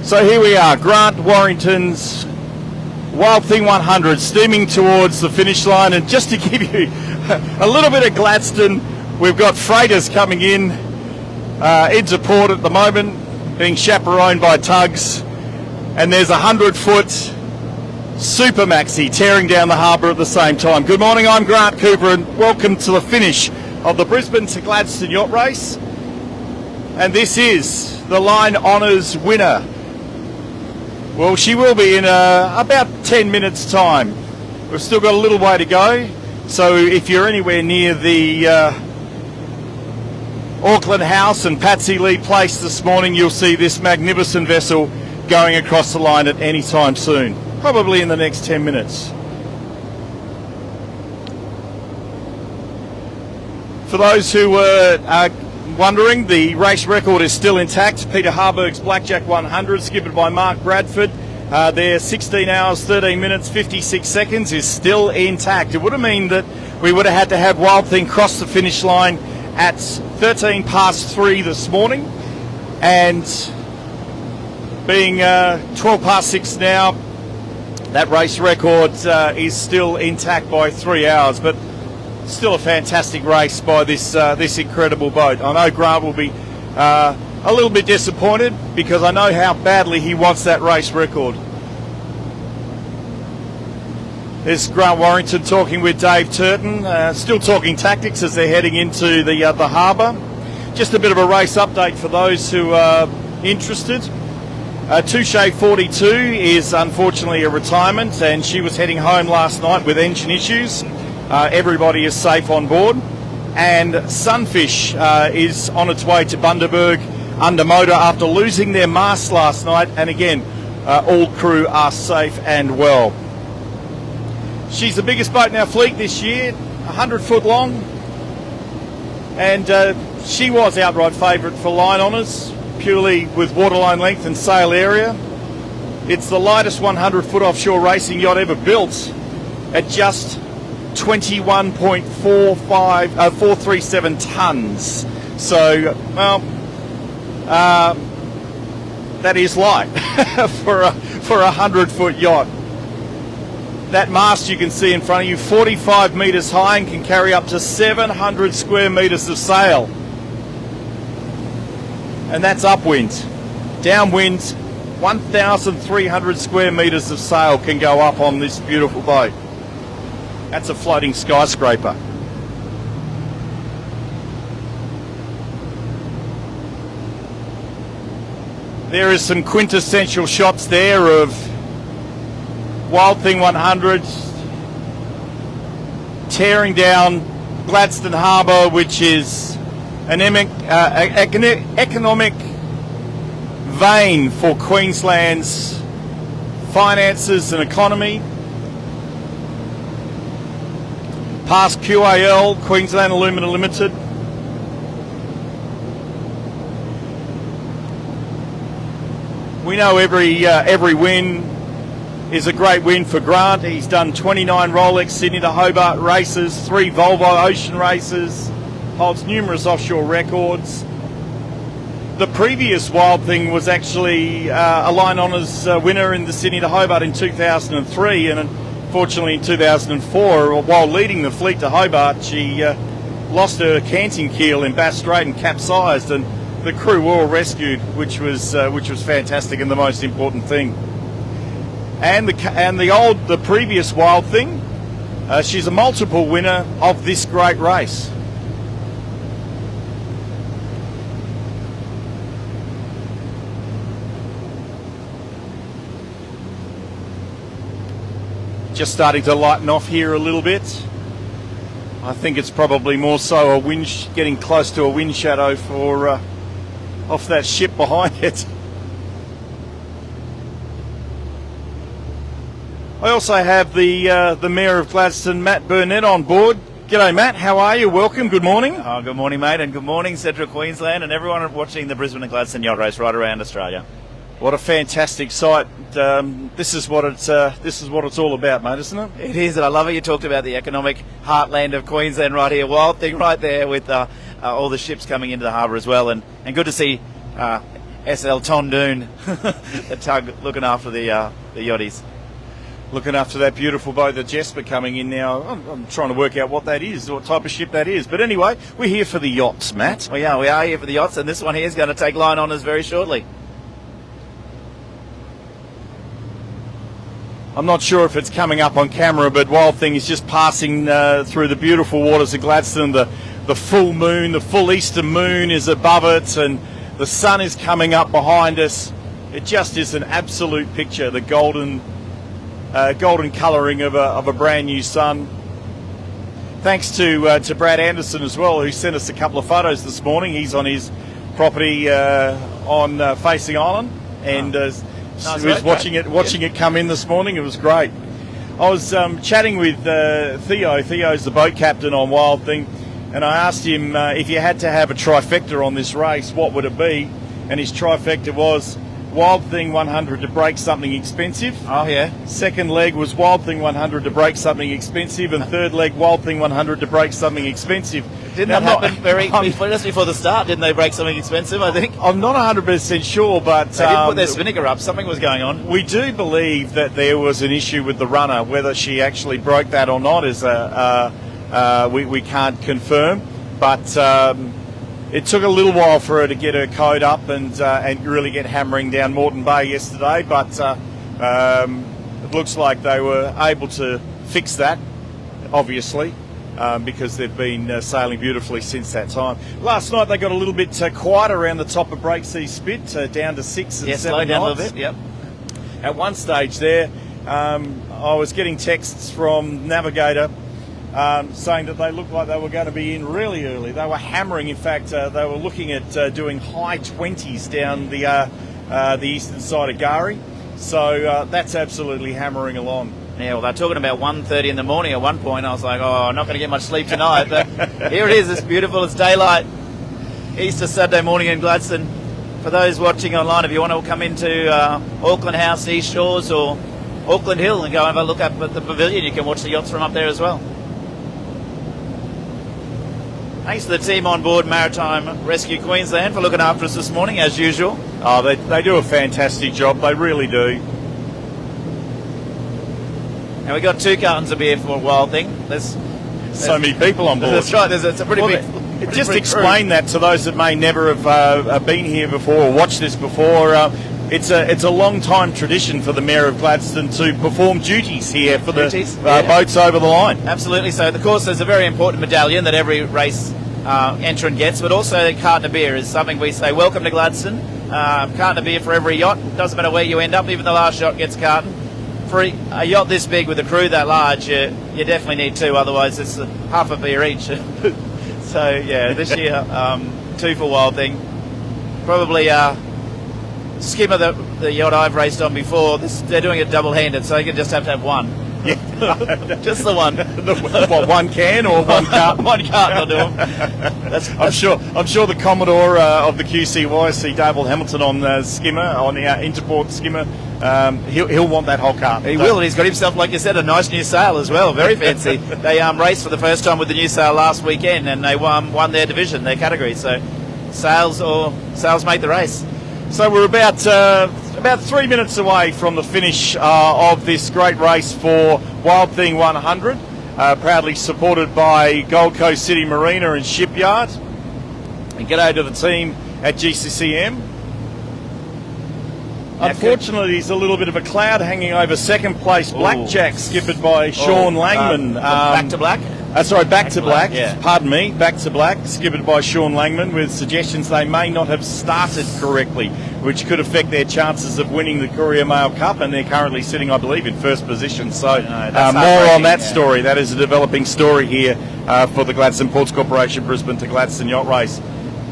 So here we are, Grant Wharington's Wild Thing 100, steaming towards the finish line. And just to give you a little bit of Gladstone, we've got freighters coming into port at the moment, being chaperoned by tugs. And there's a 100-foot super maxi tearing down the harbour at the same time. Good morning, I'm Grant Cooper, and welcome to the finish of the Brisbane to Gladstone Yacht Race. And this is the line honours winner. Well, she will be in about 10 minutes' time. We've still got a little way to go, so if you're anywhere near the Auckland House and Patsy Lee Place this morning, you'll see this magnificent vessel going across the line at any time soon, probably in the next 10 minutes. For those who were wondering, the race record is still intact. Peter Harburg's Blackjack 100, skippered by Mark Bradford. Their 16 hours, 13 minutes, 56 seconds is still intact. It would have meant that we would have had to have Wild Thing cross the finish line at 13 past 3 this morning. And being 12 past 6 now, that race record is still intact by 3 hours. But still a fantastic race by this incredible boat. I know Grant will be a little bit disappointed because I know how badly he wants that race record. There's Grant Wharington talking with Dave Turton, still talking tactics as they're heading into the harbour. Just a bit of a race update for those who are interested. Touche 42 is unfortunately a retirement, and she was heading home last night with engine issues. Everybody is safe on board, and Sunfish is on its way to Bundaberg under motor after losing their mast last night, and again all crew are safe and well. She's the biggest boat in our fleet this year, 100 foot long, and she was outright favourite for line honours, purely with waterline length and sail area. It's the lightest 100 foot offshore racing yacht ever built at just 437 tonnes. So, well, that is light for a 100-foot yacht. That mast you can see in front of you, 45 metres high, and can carry up to 700 square metres of sail. And that's upwind. Downwind, 1,300 square metres of sail can go up on this beautiful boat. That's a floating skyscraper. There is some quintessential shots there of Wild Thing 100 tearing down Gladstone Harbour, which is an economic vein for Queensland's finances and economy. Past QAL, Queensland Alumina Limited. We know every win is a great win for Grant. He's done 29 Rolex Sydney to Hobart races, 3 Volvo Ocean races, holds numerous offshore records. The previous Wild Thing was actually a line honours winner in the Sydney to Hobart in 2003, and unfortunately in 2004, while leading the fleet to Hobart, she lost her canting keel in Bass Strait and capsized, and the crew were all rescued, which was fantastic and the most important thing. And the previous Wild Thing, she's a multiple winner of this great race. Just starting to lighten off here a little bit. I think it's probably more so a wind, getting close to a wind shadow for off that ship behind it. I also have the Mayor of Gladstone, Matt Burnett, on board. G'day, Matt. How are you? Welcome. Good morning. Oh, good morning, mate, and good morning, Central Queensland, and everyone watching the Brisbane and Gladstone Yacht Race right around Australia. What a fantastic sight! This is what it's all about, mate, isn't it? It is, and I love it. You talked about the economic heartland of Queensland right here. Wild Thing right there with all the ships coming into the harbour as well, and good to see SL Tondoon, the tug looking after the yachties. Looking after that beautiful boat, the Jesper, coming in now. I'm trying to work out what that is, what type of ship that is. But anyway, we're here for the yachts, Matt. Well, yeah, we are here for the yachts, and this one here is going to take line on us very shortly. I'm not sure if it's coming up on camera, but Wild Thing is just passing through the beautiful waters of Gladstone. The full moon, the full eastern moon is above it, and the sun is coming up behind us. It just is an absolute picture, the golden colouring of a brand new sun. Thanks to Brad Anderson as well, who sent us a couple of photos this morning. He's on his property on Facing Island, and was watching it come in this morning. It was great. I was chatting with Theo. Theo's the boat captain on Wild Thing, and I asked him if you had to have a trifecta on this race, what would it be? And his trifecta was Wild Thing 100 to break something expensive. Oh, yeah. Second leg was Wild Thing 100 to break something expensive, and third leg Wild Thing 100 to break something expensive. Didn't that happen just before the start? Didn't they break something expensive, I think? I'm not 100% sure, but they didn't put their spinnaker up. Something was going on. We do believe that there was an issue with the runner. Whether she actually broke that or not is we can't confirm, but it took a little while for her to get her code up and really get hammering down Moreton Bay yesterday, but it looks like they were able to fix that, obviously, because they've been sailing beautifully since that time. Last night they got a little bit quiet around the top of Breaksea Spit, down to 6 and 7 down knots. A little bit, yep. At one stage there, I was getting texts from Navigator saying that they looked like they were going to be in really early. They were hammering. In fact, they were looking at doing high 20s down the eastern side of Gari. So that's absolutely hammering along. Yeah, well, they're talking about 1:30 in the morning at one point. I was like, I'm not going to get much sleep tonight. But here it is. It's beautiful. It's daylight. Easter Saturday morning in Gladstone. For those watching online, if you want to come into Auckland House, East Shores, or Auckland Hill and go have a look up at the pavilion, you can watch the yachts from up there as well. Thanks to the team on board Maritime Rescue Queensland for looking after us this morning, as usual. Oh, they do a fantastic job. They really do. And we got 2 cartons of beer for Wild Thing. There's so many people on board. That's right. It's a pretty big. Just explain that to those that may never have been here before or watched this before. It's a long time tradition for the Mayor of Gladstone to perform duties here for the boats over the line. Absolutely. So, of course, there's a very important medallion that every race entrant gets, but also a carton of beer is something we say, welcome to Gladstone. Carton of beer for every yacht. Doesn't matter where you end up, even the last yacht gets a carton. For a yacht this big with a crew that large, you definitely need 2, otherwise it's half a beer each. So, yeah, this year, 2 for Wild Thing. Probably Skimmer, the yacht I've raced on before, they're doing it double-handed, so you can just have to have 1. Yeah. Just the one. What, 1 can or 1 carton? 1 carton will do them. I'm sure the Commodore of the QCYC, Dable Hamilton, on the skimmer, on the Interport skimmer, he'll want that whole carton. He will, and he's got himself, like you said, a nice new sail as well. Very fancy. They raced for the first time with the new sail last weekend, and they won their division, their category. So sails make the race. So we're about 3 minutes away from the finish of this great race for Wild Thing 100, proudly supported by Gold Coast City Marina and Shipyard. And g'day to the team at GCCM. Unfortunately, there's a little bit of a cloud hanging over second place Blackjack, skippered by Sean Langman. Back to black? Back to black. Yeah. Pardon me, back to black, skippered by Sean Langman, with suggestions they may not have started correctly, which could affect their chances of winning the Courier Mail Cup, and they're currently sitting, I believe, in first position. So more on that story. That is a developing story here for the Gladstone Ports Corporation Brisbane to Gladstone Yacht Race.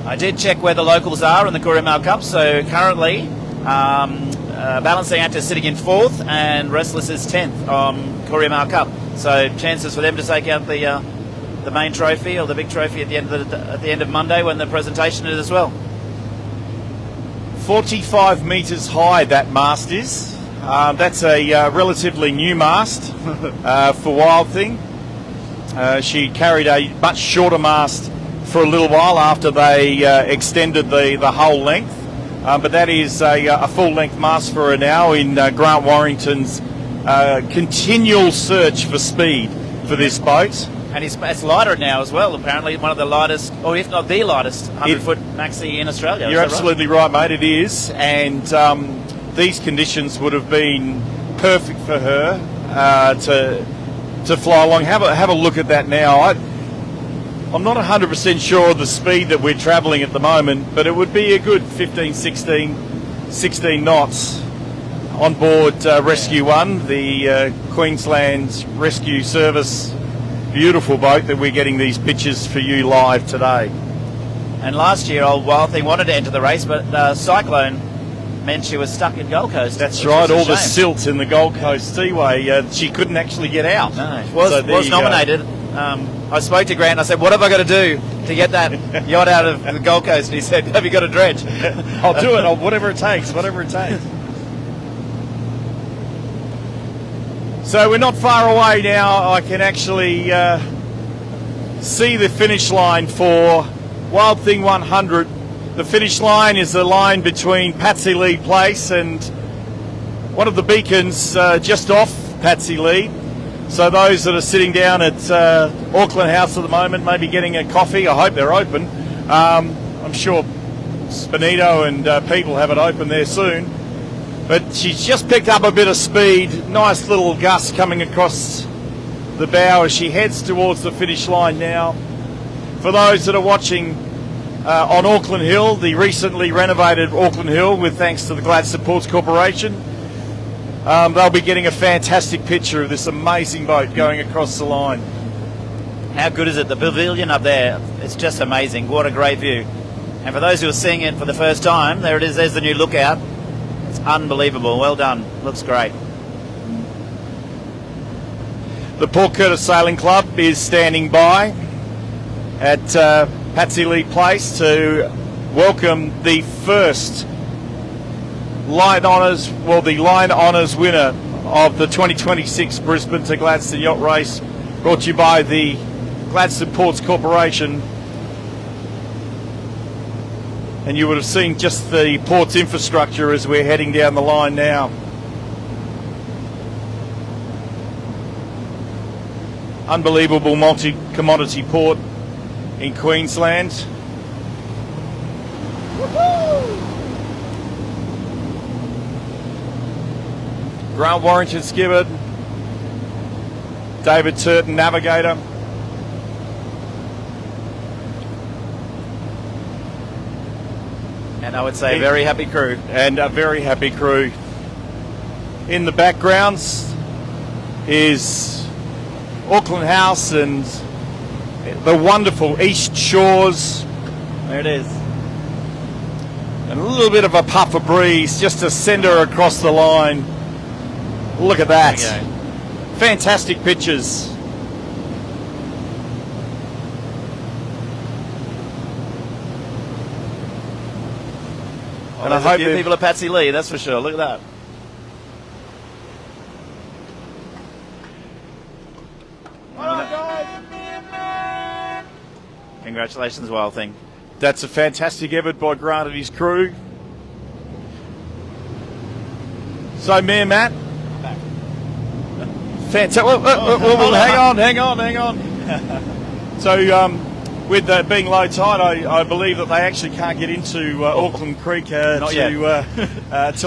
I did check where the locals are in the Courier Mail Cup, so currently Balancing Act is sitting in 4th and Restless is 10th on Courier Mail Cup. So chances for them to take out the main trophy or the big trophy at the end of Monday when the presentation is as well. 45 metres high that mast is. That's a relatively new mast for Wild Thing. She carried a much shorter mast for a little while after they extended the whole length. but that is a full-length mast for her now in Grant Warrington's continual search for speed for this boat. And it's lighter now as well, apparently one of the lightest, or if not the lightest, 100-foot maxi in Australia. You're absolutely right, mate, it is. And these conditions would have been perfect for her to fly along. Have a look at that now. I'm not 100% sure of the speed that we're travelling at the moment, but it would be a good 15, 16 knots on board Rescue 1, the Queensland Rescue Service. Beautiful boat that we're getting these pictures for you live today. And last year, Old Wild Thing wanted to enter the race, but cyclone meant she was stuck in Gold Coast. That's right, all the silt in the Gold Coast Seaway. She couldn't actually get out. No, was nominated. I spoke to Grant and I said, what have I got to do to get that yacht out of the Gold Coast? And he said, have you got a dredge? I'll do it, whatever it takes. So we're not far away now. I can actually see the finish line for Wild Thing 100. The finish line is the line between Patsy Lee Place and one of the beacons just off Patsy Lee. So those that are sitting down at Auckland House at the moment, maybe getting a coffee, I hope they're open. I'm sure Benito and Pete will have it open there soon. But she's just picked up a bit of speed. Nice little gust coming across the bow as she heads towards the finish line now. For those that are watching on Auckland Hill, the recently renovated Auckland Hill, with thanks to the Gladstone Ports Corporation, they'll be getting a fantastic picture of this amazing boat going across the line. How good is it? The pavilion up there, it's just amazing. What a great view. And for those who are seeing it for the first time, there it is, there's the new lookout. It's unbelievable. Well done. Looks great. The Port Curtis Sailing Club is standing by at Patsy Lee Place to welcome the first Line Honours, the Line Honours winner of the 2026 Brisbane to Gladstone Yacht Race, brought to you by the Gladstone Ports Corporation. And you would have seen just the port's infrastructure as we're heading down the line now. Unbelievable multi-commodity port in Queensland. Woohoo! Grant Warrington skipper, David Turton navigator. And I would say a very happy crew. And a very happy crew. In the backgrounds is Auckland House and the wonderful East Shores. There it is. And a little bit of a puff of breeze just to send her across the line. Look at that. Fantastic pictures. And I hope people at Patsy Lee, that's for sure. Look at that. Congratulations, Wild Thing. That's a fantastic effort by Grant and his crew. So, Mayor Matt. Fantastic. Hang on. So, with being low tide, I believe that they actually can't get into Auckland Creek till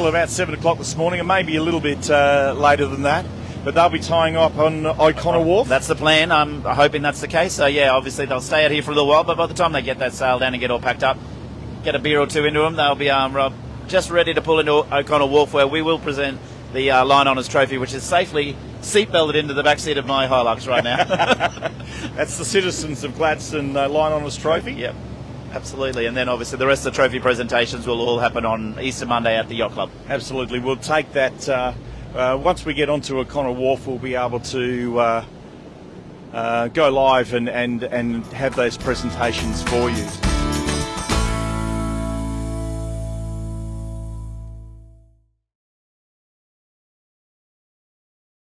about 7 o'clock this morning, and maybe a little bit later than that. But they'll be tying up on O'Connor Wharf. That's the plan. I'm hoping that's the case. So, yeah, obviously they'll stay out here for a little while, but by the time they get that sail down and get all packed up, get a beer or two into them, they'll be just ready to pull into O'Connor Wharf, where we will present the Line Honours Trophy, which is safely seatbelted into the back seat of my Hilux right now. That's the Citizens of Gladstone Line Honours Trophy? Yep, absolutely. And then obviously the rest of the trophy presentations will all happen on Easter Monday at the Yacht Club. Absolutely. We'll take that. Once we get onto O'Connor Wharf, we'll be able to go live and have those presentations for you.